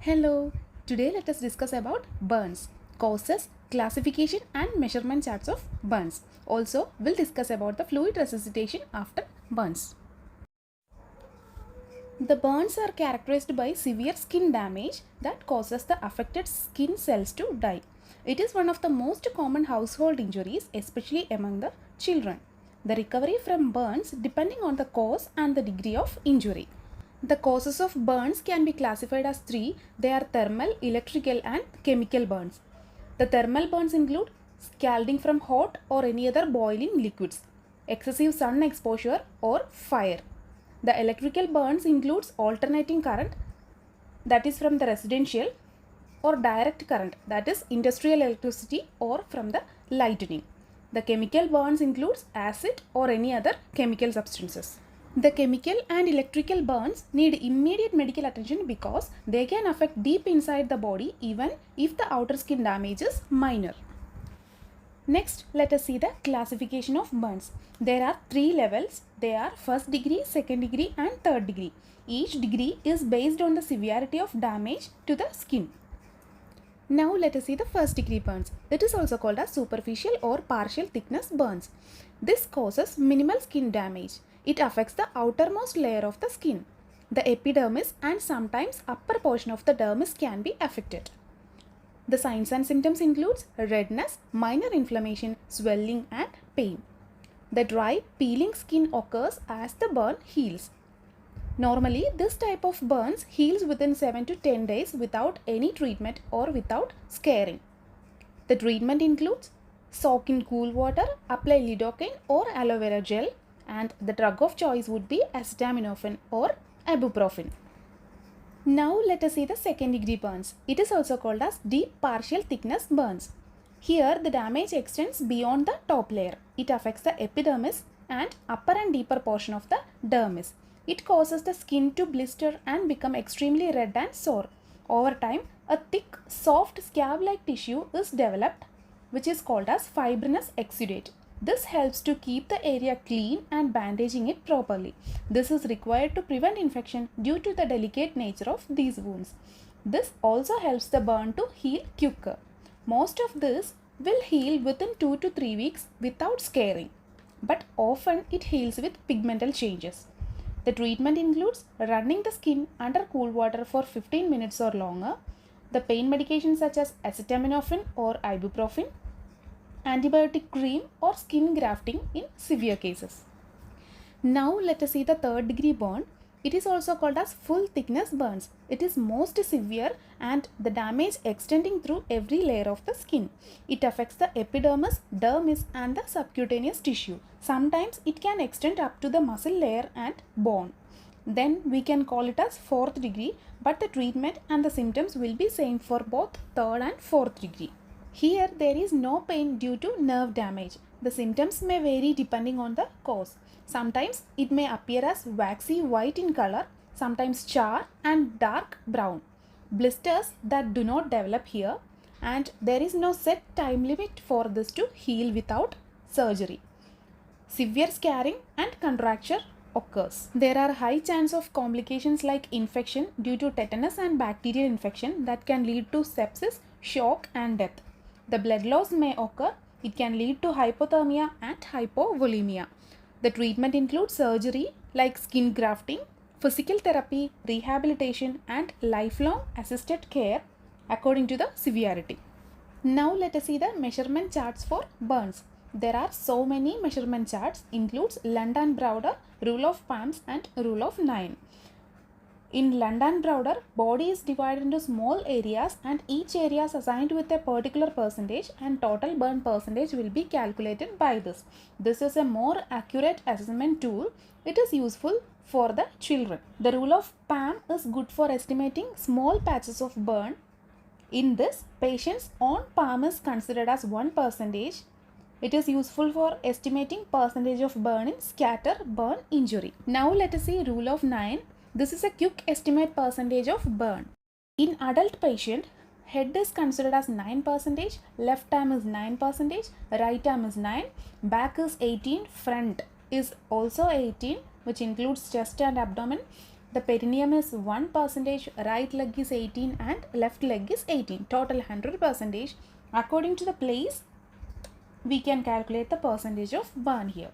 Hello, today let us discuss about burns, causes, classification and measurement charts of burns. Also, we'll discuss about the fluid resuscitation after burns. The burns are characterized by severe skin damage that causes the affected skin cells to die. It is one of the most common household injuries, especially among the children. The recovery from burns depending on the cause and the degree of injury. The causes of burns can be classified as three. They are thermal, electrical and chemical burns. The thermal burns include scalding from hot or any other boiling liquids, excessive sun exposure or fire. The electrical burns includes alternating current, that is from the residential, or direct current, that is industrial electricity or from the lightning. The chemical burns includes acid or any other chemical substances. The chemical and electrical burns need immediate medical attention because they can affect deep inside the body even if the outer skin damage is minor. Next, let us see the classification of burns. There are three levels. They are first degree, second degree and third degree. Each degree is based on the severity of damage to the skin. Now let us see the first degree burns. It is also called as superficial or partial thickness burns. This causes minimal skin damage. It affects the outermost layer of the skin. The epidermis and sometimes upper portion of the dermis can be affected. The signs and symptoms includes redness, minor inflammation, swelling and pain. The dry, peeling skin occurs as the burn heals. Normally, this type of burns heals within 7 to 10 days without any treatment or without scarring. The treatment includes soak in cool water, apply lidocaine or aloe vera gel, and the drug of choice would be acetaminophen or ibuprofen. Now let us see the second degree burns. It is also called as deep partial thickness burns. Here the damage extends beyond the top layer. It affects the epidermis and upper and deeper portion of the dermis. It causes the skin to blister and become extremely red and sore. Over time, a thick, soft scab-like tissue is developed, which is called as fibrinous exudate. This helps to keep the area clean and bandaging it properly. This is required to prevent infection due to the delicate nature of these wounds. This also helps the burn to heal quicker. Most of this will heal within 2 to 3 weeks without scarring, but often it heals with pigmental changes. The treatment includes running the skin under cool water for 15 minutes or longer, the pain medications such as acetaminophen or ibuprofen, antibiotic cream or skin grafting in severe cases. Now let us see the third degree burn. It is also called as full thickness burns. It is most severe and the damage extending through every layer of the skin. It affects the epidermis, dermis and the subcutaneous tissue. Sometimes it can extend up to the muscle layer and bone. Then we can call it as fourth degree, but the treatment and the symptoms will be same for both third and fourth degree. Here there is no pain due to nerve damage. The symptoms may vary depending on the cause. Sometimes it may appear as waxy white in color, sometimes char and dark brown. Blisters that do not develop here, and there is no set time limit for this to heal without surgery. Severe scarring and contracture occurs. There are high chance of complications like infection due to tetanus and bacterial infection that can lead to sepsis, shock and death. The blood loss may occur. It can lead to hypothermia and hypovolemia. The treatment includes surgery like skin grafting, physical therapy, rehabilitation and lifelong assisted care according to the severity. Now let us see the measurement charts for burns. There are so many measurement charts, includes London-Browder, rule of Palms and rule of 9. In London-Browder, body is divided into small areas and each area is assigned with a particular percentage and total burn percentage will be calculated by this. This is a more accurate assessment tool. It is useful for the children. The rule of Palm is good for estimating small patches of burn. In this, patient's own palm is considered as 1%. It is useful for estimating percentage of burn in scatter burn injury. Now let us see rule of 9. This is a quick estimate percentage of burn. In adult patient, head is considered as 9%, left arm is 9%, right arm is 9, back is 18, front is also 18, which includes chest and abdomen. The perineum is 1%, right leg is 18 and left leg is 18. Total 100%. According to the place, we can calculate the percentage of burn here.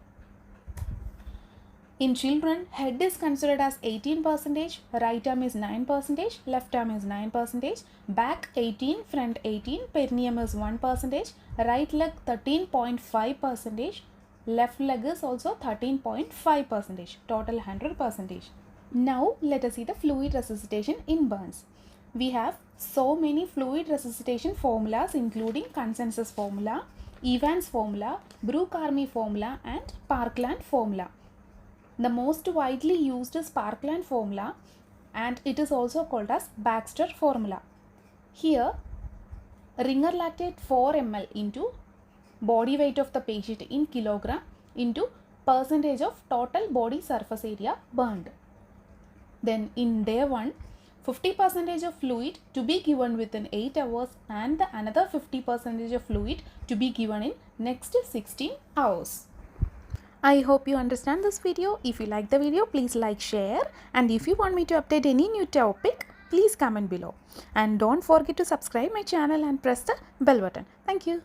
In children, head is considered as 18%, right arm is 9%, left arm is 9%, back 18, front 18, perineum is 1%, right leg 13.5%, left leg is also 13.5%, total 100%. Now let us see the fluid resuscitation in burns. We have so many fluid resuscitation formulas including consensus formula, Evans formula, Brooke-Army formula and Parkland formula. The most widely used is Parkland formula and it is also called as Baxter formula. Here, ringer lactate 4 ml into body weight of the patient in kilogram into percentage of total body surface area burned. Then in day 1, 50% of fluid to be given within 8 hours and the another 50% of fluid to be given in next 16 hours. I hope you understand this video. If you like the video, please like, share, and if you want me to update any new topic, please comment below. And don't forget to subscribe my channel and press the bell button. Thank you.